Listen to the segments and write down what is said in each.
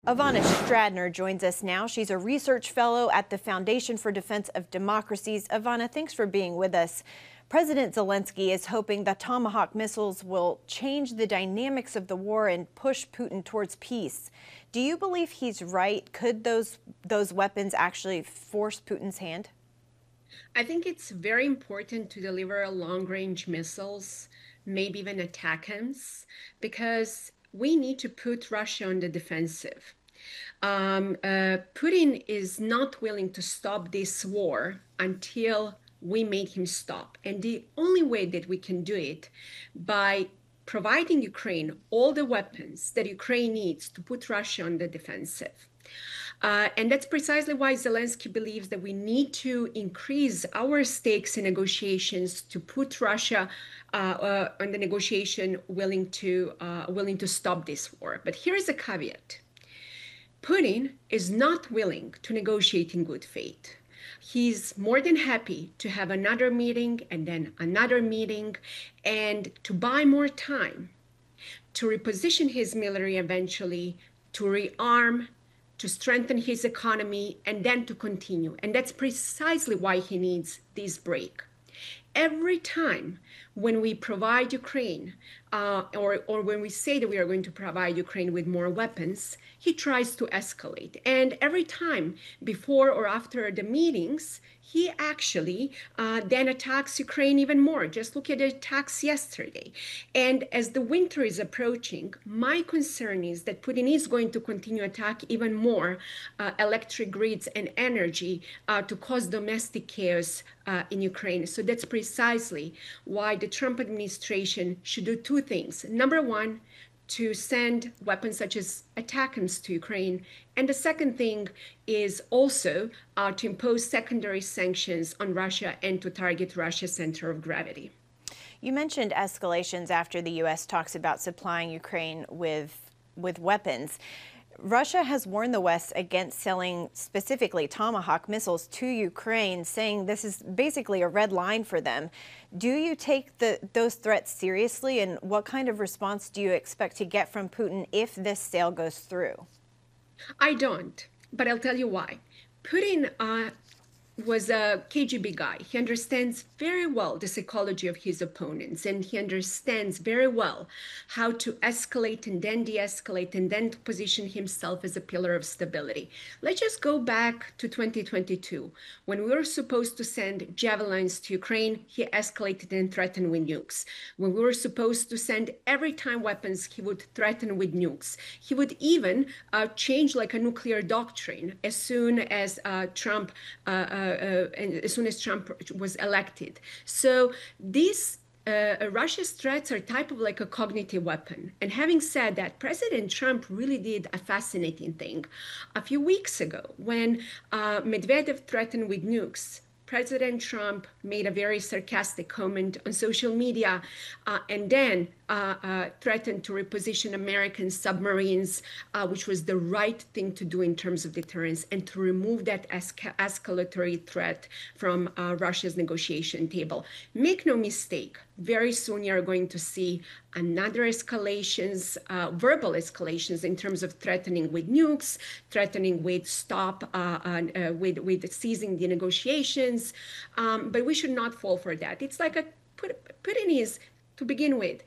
Ivana Stradner joins us now. She's a research fellow at the Foundation for Defense of Democracies. Ivana, thanks for being with us. President Zelenskyy is hoping that Tomahawk missiles will change the dynamics of the war and push Putin towards peace. Do you believe he's right? Could those weapons actually force Putin's hand? I think it's very important to deliver long-range missiles, maybe even ATACMS, because we need to put Russia on the defensive. Putin is not willing to stop this war until we make him stop. And the only way that we can do it by providing Ukraine all the weapons that Ukraine needs to put Russia on the defensive. And that's precisely why Zelenskyy believes that we need to increase our stakes in negotiations to put Russia on the negotiation willing to stop this war. But here is a caveat. Putin is not willing to negotiate in good faith. He's more than happy to have another meeting and then another meeting and to buy more time, to reposition his military eventually, to rearm, to strengthen his economy, and then to continue. And that's precisely why he needs this break. Every time when we provide Ukraine, or when we say that we are going to provide Ukraine with more weapons, he tries to escalate. And every time, before or after the meetings, he actually then attacks Ukraine even more. Just look at the attacks yesterday. And as the winter is approaching, my concern is that Putin is going to continue to attack even more electric grids and energy to cause domestic chaos in Ukraine. So that's precisely why the Trump administration should do two things. Number one, to send weapons such as ATACMS to Ukraine. And the second thing is also to impose secondary sanctions on Russia and to target Russia's center of gravity. You mentioned escalations after the U.S. talks about supplying Ukraine with weapons. Russia has warned the West against selling specifically Tomahawk missiles to Ukraine, saying this is basically a red line for them. Do you take those threats seriously, and what kind of response do you expect to get from Putin if this sale goes through? I don't, but I'll tell you why. Putin was a KGB guy. He understands very well the psychology of his opponents, and he understands very well how to escalate and then de-escalate and then to position himself as a pillar of stability. Let's just go back to 2022. When we were supposed to send javelins to Ukraine, he escalated and threatened with nukes. When we were supposed to send every time weapons, he would threaten with nukes. He would even change like a nuclear doctrine as soon as Trump was elected. So these Russia's threats are type of like a cognitive weapon. And having said that, President Trump really did a fascinating thing. A few weeks ago, when Medvedev threatened with nukes, President Trump made a very sarcastic comment on social media and then threatened to reposition American submarines, which was the right thing to do in terms of deterrence, and to remove that escalatory threat from Russia's negotiation table. Make no mistake, very soon you're going to see another escalations, verbal escalations in terms of threatening with nukes, threatening with with seizing the negotiations. But we should not fall for that. It's like Putin is, to begin with,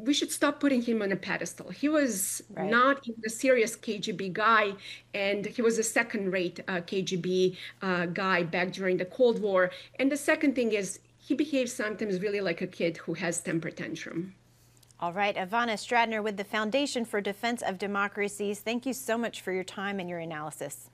we should stop putting him on a pedestal. He was not a serious KGB guy, and he was a second-rate KGB guy back during the Cold War. And the second thing is, he behaves sometimes really like a kid who has temper tantrum. All right, Ivana Stradner with the Foundation for Defense of Democracies, thank you so much for your time and your analysis.